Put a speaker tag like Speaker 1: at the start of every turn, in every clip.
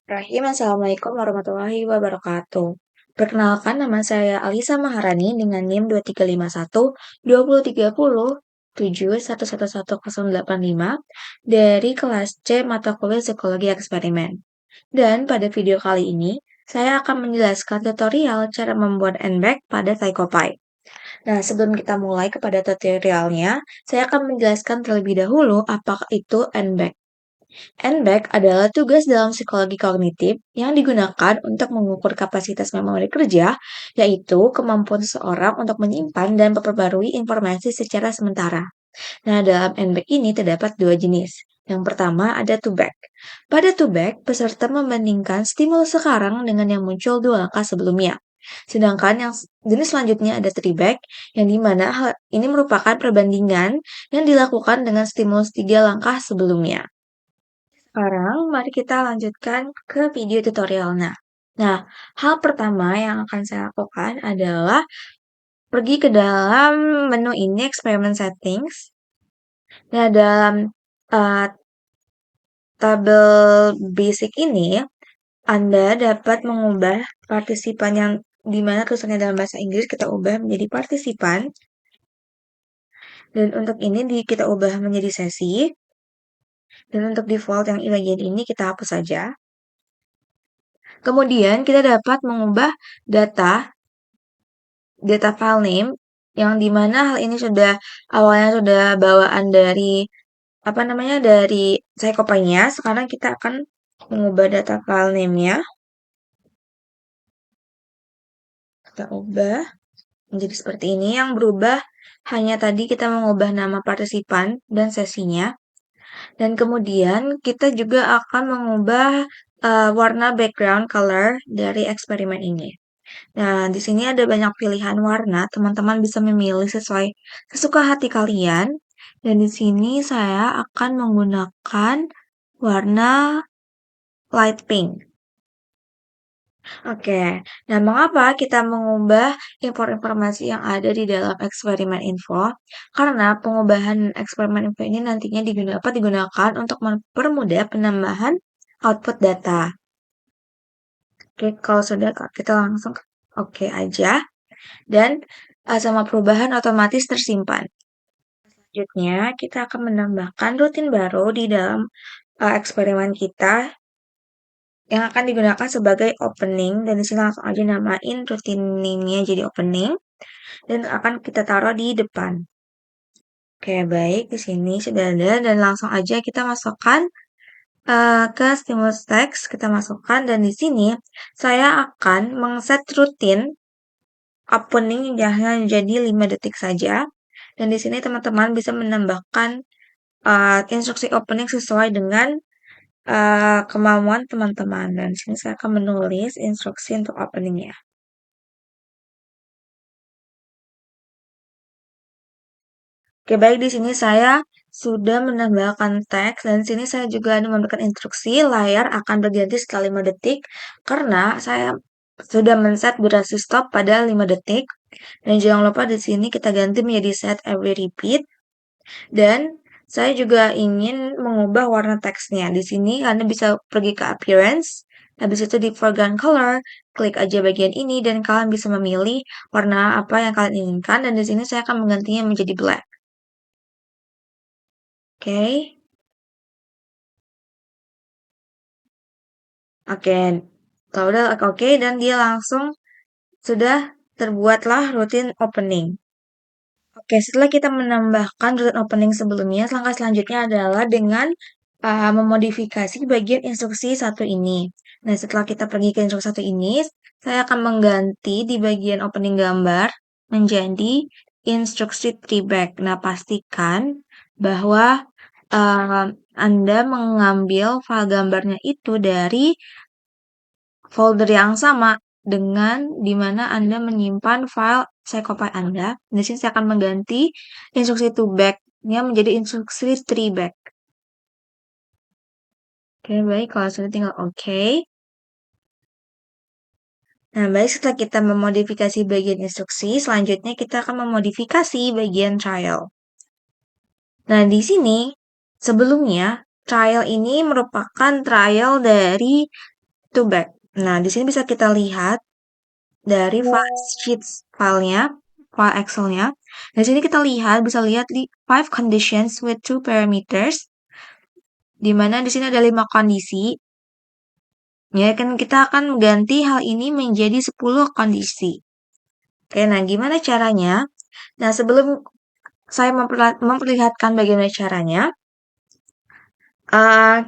Speaker 1: Assalamualaikum warahmatullahi wabarakatuh. Perkenalkan, nama saya Alisa Maharani dengan NIM 2351 2030 7111085 dari kelas C mata kuliah Psikologi Eksperimen. Dan pada video kali ini, saya akan menjelaskan tutorial cara membuat NBAC pada PsychoPy. Nah, sebelum kita mulai kepada tutorialnya, saya akan menjelaskan terlebih dahulu apakah itu NBAC. NBAC adalah tugas dalam psikologi kognitif yang digunakan untuk mengukur kapasitas memori kerja, yaitu kemampuan seseorang untuk menyimpan dan memperbarui informasi secara sementara. Nah, dalam NBAC ini terdapat dua jenis. Yang pertama ada two-back. Pada two-back, peserta membandingkan stimulus sekarang dengan yang muncul 2 langkah sebelumnya. Sedangkan yang jenis selanjutnya ada three-back, yang dimana hal ini merupakan perbandingan yang dilakukan dengan stimulus 3 langkah sebelumnya. Sekarang, mari kita lanjutkan ke video tutorialnya. Nah, hal pertama yang akan saya lakukan adalah pergi ke dalam menu ini, Experiment Settings. Nah, dalam uh, tabel basic ini, Anda dapat mengubah partisipan yang dimana tulisannya dalam bahasa Inggris kita ubah menjadi partisipan. Dan untuk ini kita ubah menjadi sesi. Dan untuk default yang bagian ini kita hapus saja. Kemudian kita dapat mengubah data file name yang dimana hal ini awalnya sudah bawaan dari dari PsychoPy-nya. Sekarang kita akan mengubah data file name-nya. Kita ubah menjadi seperti ini. Yang berubah hanya tadi kita mengubah nama partisipan dan sesinya. Dan kemudian kita juga akan mengubah warna background color dari eksperimen ini. Nah, di sini ada banyak pilihan warna. Teman-teman bisa memilih sesuai sesuka hati kalian. Dan di sini saya akan menggunakan warna light pink. Oke, nah mengapa kita mengubah informasi yang ada di dalam eksperimen info? Karena pengubahan eksperimen info ini nantinya dapat digunakan untuk mempermudah penambahan output data. Oke, kalau sudah kita langsung oke aja. Dan sama perubahan otomatis tersimpan. Selanjutnya, kita akan menambahkan rutin baru di dalam eksperimen kita yang akan digunakan sebagai opening. Dan di sini langsung aja namain rutin name-nya jadi opening. Dan akan kita taruh di depan. Oke, baik. Di sini sudah ada. Dan langsung aja kita masukkan ke stimulus text. Kita masukkan. Dan di sini saya akan mengset rutin opening yang jadi 5 detik saja. Dan di sini teman-teman bisa menambahkan instruksi opening sesuai dengan kemauan teman-teman. Dan di sini saya akan menulis instruksi untuk openingnya. Oke, baik, di sini saya sudah menambahkan teks dan di sini saya juga ada memberikan instruksi layar akan berganti setelah 5 detik karena saya sudah men-set durasi stop pada 5 detik. Dan jangan lupa di sini kita ganti menjadi set every repeat. Dan saya juga ingin mengubah warna teksnya. Di sini Anda bisa pergi ke appearance, habis itu di foreground color, klik aja bagian ini dan kalian bisa memilih warna apa yang kalian inginkan. Dan di sini saya akan menggantinya menjadi black. Oke. Oke. Kalau udah oke dan dia langsung sudah terbuatlah rutin opening. Oke, setelah kita menambahkan rutin opening sebelumnya, langkah selanjutnya adalah dengan memodifikasi bagian instruksi satu ini. Nah, setelah kita pergi ke instruksi satu ini, saya akan mengganti di bagian opening gambar menjadi instruksi treeback. Nah, pastikan bahwa Anda mengambil file gambarnya itu dari folder yang sama dengan di mana Anda menyimpan file PsychoPy Anda. Di sini saya akan mengganti instruksi to back-nya menjadi instruksi three back. Oke, baik. Kalau sudah tinggal oke. Nah, baik, setelah kita memodifikasi bagian instruksi, selanjutnya kita akan memodifikasi bagian trial. Nah, di sini sebelumnya trial ini merupakan trial dari to back. Nah, di sini bisa kita lihat dari file sheets filenya, file Excel-nya. Di sini kita bisa lihat di 5 conditions with 2 parameters, di mana di sini ada 5 kondisi. Ya kan kita akan mengganti hal ini menjadi 10 kondisi. Oke, nah gimana caranya? Nah, sebelum saya memperlihatkan bagaimana caranya,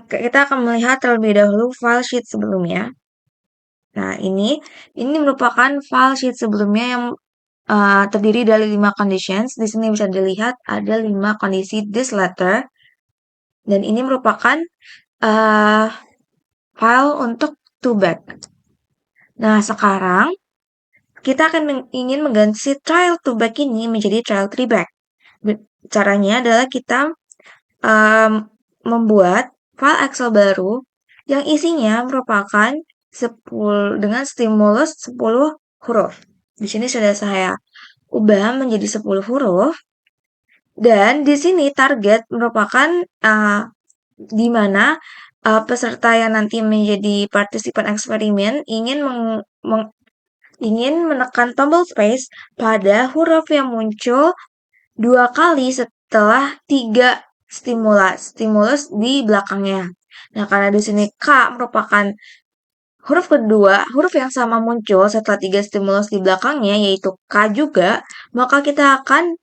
Speaker 1: kita akan melihat terlebih dahulu file sheet sebelumnya. Nah, ini merupakan file sheet sebelumnya yang terdiri dari 5 conditions. Di sini bisa dilihat ada 5 kondisi this letter. Dan ini merupakan uh, file untuk to back. Nah, sekarang kita akan ingin mengganti trial to back ini menjadi trial 3 back. Caranya adalah kita membuat file Excel baru yang isinya merupakan 10 dengan stimulus 10 huruf. Di sini sudah saya ubah menjadi 10 huruf. Dan di sini target merupakan di mana peserta yang nanti menjadi partisipan eksperimen ingin menekan tombol space pada huruf yang muncul 2 kali setelah 3 stimulus di belakangnya. Nah, karena di sini K merupakan huruf kedua, huruf yang sama muncul setelah 3 stimulus di belakangnya, yaitu K juga, maka kita akan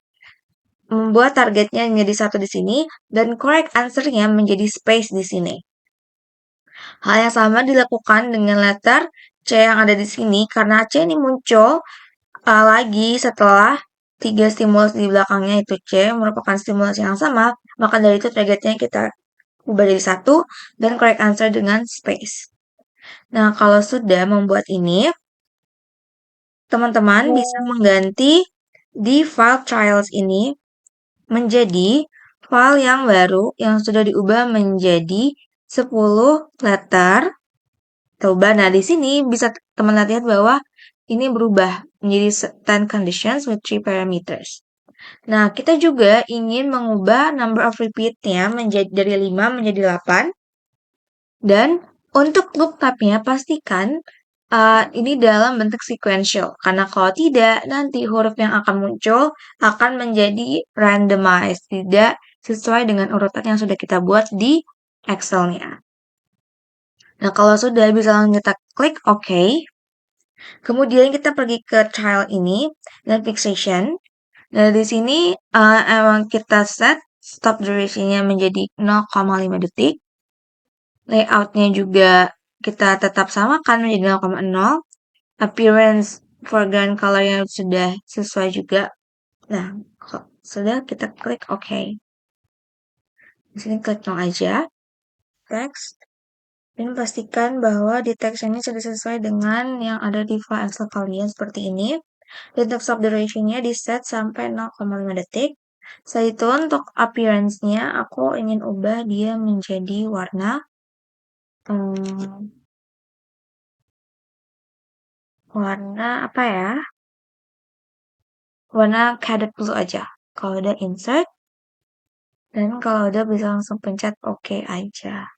Speaker 1: membuat targetnya menjadi 1 di sini, dan correct answer-nya menjadi space di sini. Hal yang sama dilakukan dengan letter C yang ada di sini, karena C ini muncul lagi setelah 3 stimulus di belakangnya itu C merupakan stimulus yang sama, maka dari itu targetnya kita ubah jadi 1 dan correct answer dengan space. Nah, kalau sudah membuat ini, teman-teman bisa mengganti di file trials ini menjadi file yang baru yang sudah diubah menjadi 10 letter. Coba, nah di sini bisa teman lihat bahwa ini berubah menjadi 10 conditions with 3 parameters. Nah, kita juga ingin mengubah number of repeat-nya menjadi dari 5 menjadi 8. Dan untuk lookup-nya pastikan ini dalam bentuk sequential. Karena kalau tidak, nanti huruf yang akan muncul akan menjadi randomized. Tidak sesuai dengan urutan yang sudah kita buat di Excel-nya. Nah, kalau sudah bisa langsung kita klik OK. Kemudian kita pergi ke trial ini dan fixation. Nah, di sini emang kita set stop duration-nya menjadi 0,5 detik. Layout-nya juga kita tetap samakan menjadi 0,0. Appearance foreground color-nya sudah sesuai juga. Nah, sudah kita klik OK. Di sini klik no aja. Text. Dan pastikan bahwa di teks ini sudah sesuai dengan yang ada di file Excel kalian seperti ini. Dan untuk stop duration-nya di set sampai 0,5 detik. Setelah itu untuk appearance-nya aku ingin ubah dia menjadi warna warna apa ya? Warna cadet blue aja. Kalau udah insert, dan kalau udah bisa langsung pencet OK aja.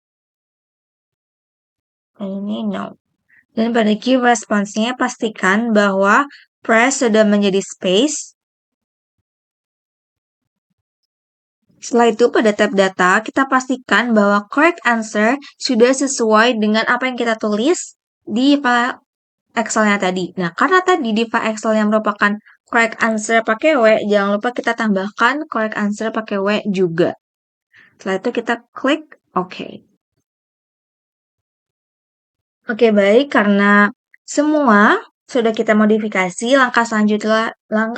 Speaker 1: Dan ini no. Dan pada key response-nya pastikan bahwa press sudah menjadi space. Setelah itu pada tab data, kita pastikan bahwa correct answer sudah sesuai dengan apa yang kita tulis di file Excel-nya tadi. Nah, karena tadi di file Excel yang merupakan correct answer pakai W, jangan lupa kita tambahkan correct answer pakai W juga. Setelah itu kita klik OK. Oke, baik. Karena semua sudah kita modifikasi, langkah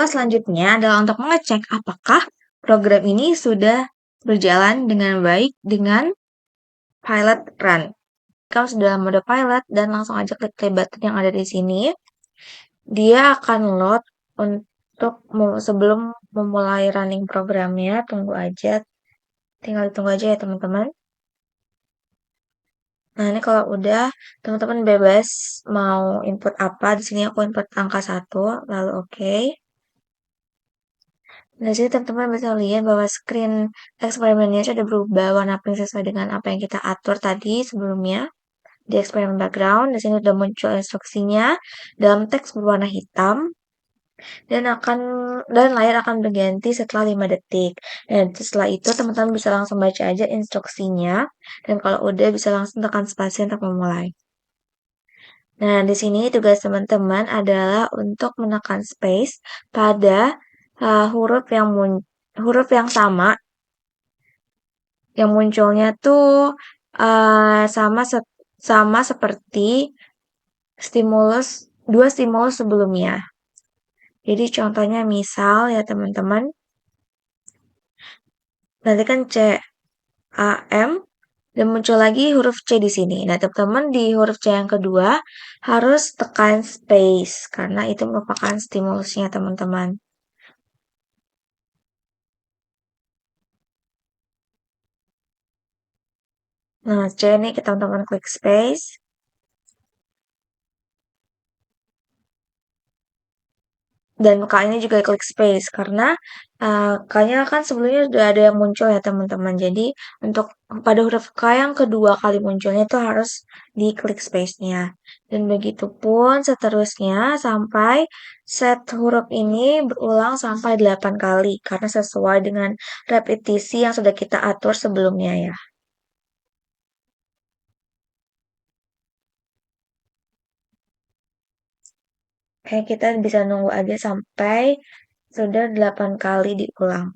Speaker 1: selanjutnya adalah untuk mengecek apakah program ini sudah berjalan dengan baik dengan pilot run. Kalau sudah mode pilot dan langsung aja klik play button yang ada di sini, dia akan load untuk sebelum memulai running programnya. Tinggal tunggu aja ya teman-teman. Nah, ini kalau udah teman-teman bebas mau input apa. Di sini aku input angka 1, lalu oke. Nah, di sini teman-teman bisa lihat bahwa screen eksperimennya sudah berubah warna pink sesuai dengan apa yang kita atur tadi sebelumnya. Di eksperimen background, di sini sudah muncul instruksinya dalam teks berwarna hitam dan layar akan berganti setelah 5 detik. Dan setelah itu teman-teman bisa langsung baca aja instruksinya dan kalau udah bisa langsung tekan spasi untuk memulai. Nah, di sini tugas teman-teman adalah untuk menekan space pada huruf yang sama yang munculnya tuh sama seperti dua stimulus sebelumnya. Jadi contohnya misal ya teman-teman, nanti kan C, A, M, dan muncul lagi huruf C di sini. Nah, teman-teman di huruf C yang kedua harus tekan space karena itu merupakan stimulusnya teman-teman. Nah, C ini kita teman-teman klik space. Dan K-nya juga klik space karena K-nya kan sebelumnya sudah ada yang muncul ya teman-teman. Jadi untuk pada huruf K yang kedua kali munculnya itu harus diklik space-nya. Dan begitu pun seterusnya sampai set huruf ini berulang sampai 8 kali karena sesuai dengan repetisi yang sudah kita atur sebelumnya ya. Oke, kita bisa nunggu aja sampai sudah 8 kali diulang.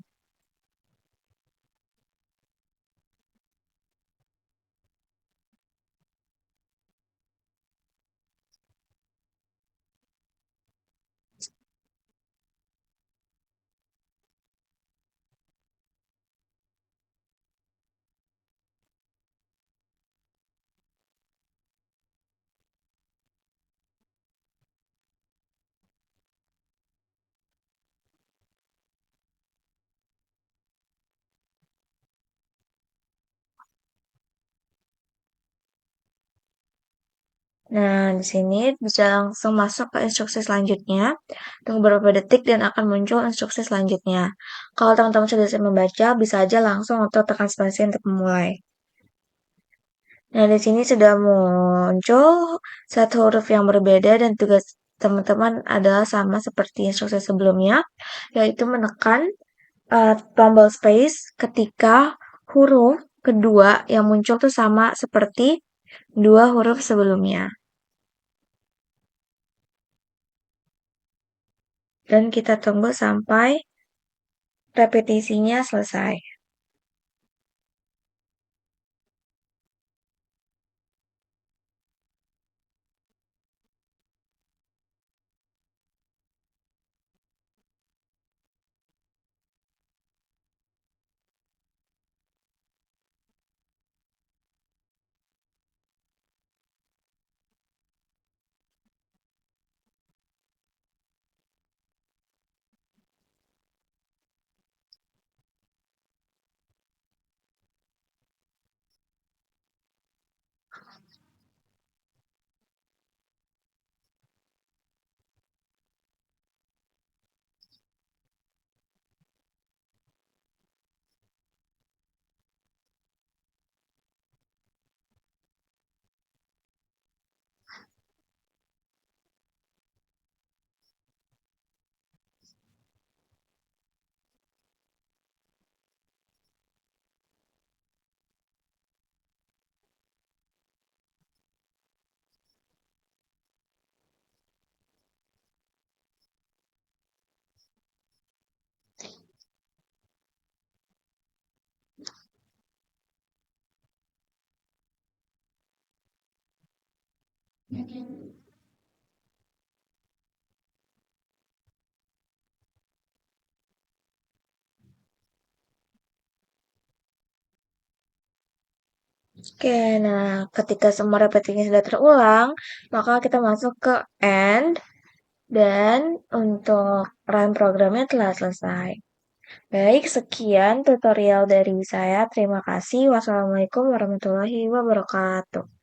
Speaker 1: Nah, di sini bisa langsung masuk ke instruksi selanjutnya. Tunggu beberapa detik dan akan muncul instruksi selanjutnya. Kalau teman-teman sudah bisa membaca, bisa aja langsung untuk tekan spasi untuk memulai. Nah, di sini sudah muncul satu huruf yang berbeda dan tugas teman-teman adalah sama seperti instruksi sebelumnya, yaitu menekan tombol space ketika huruf kedua yang muncul tuh sama seperti dua huruf sebelumnya. Dan kita tunggu sampai repetisinya selesai. Oke, nah ketika semua repetisinya sudah terulang, maka kita masuk ke end dan untuk run programnya telah selesai. Baik, sekian tutorial dari saya. Terima kasih. Wassalamualaikum warahmatullahi wabarakatuh.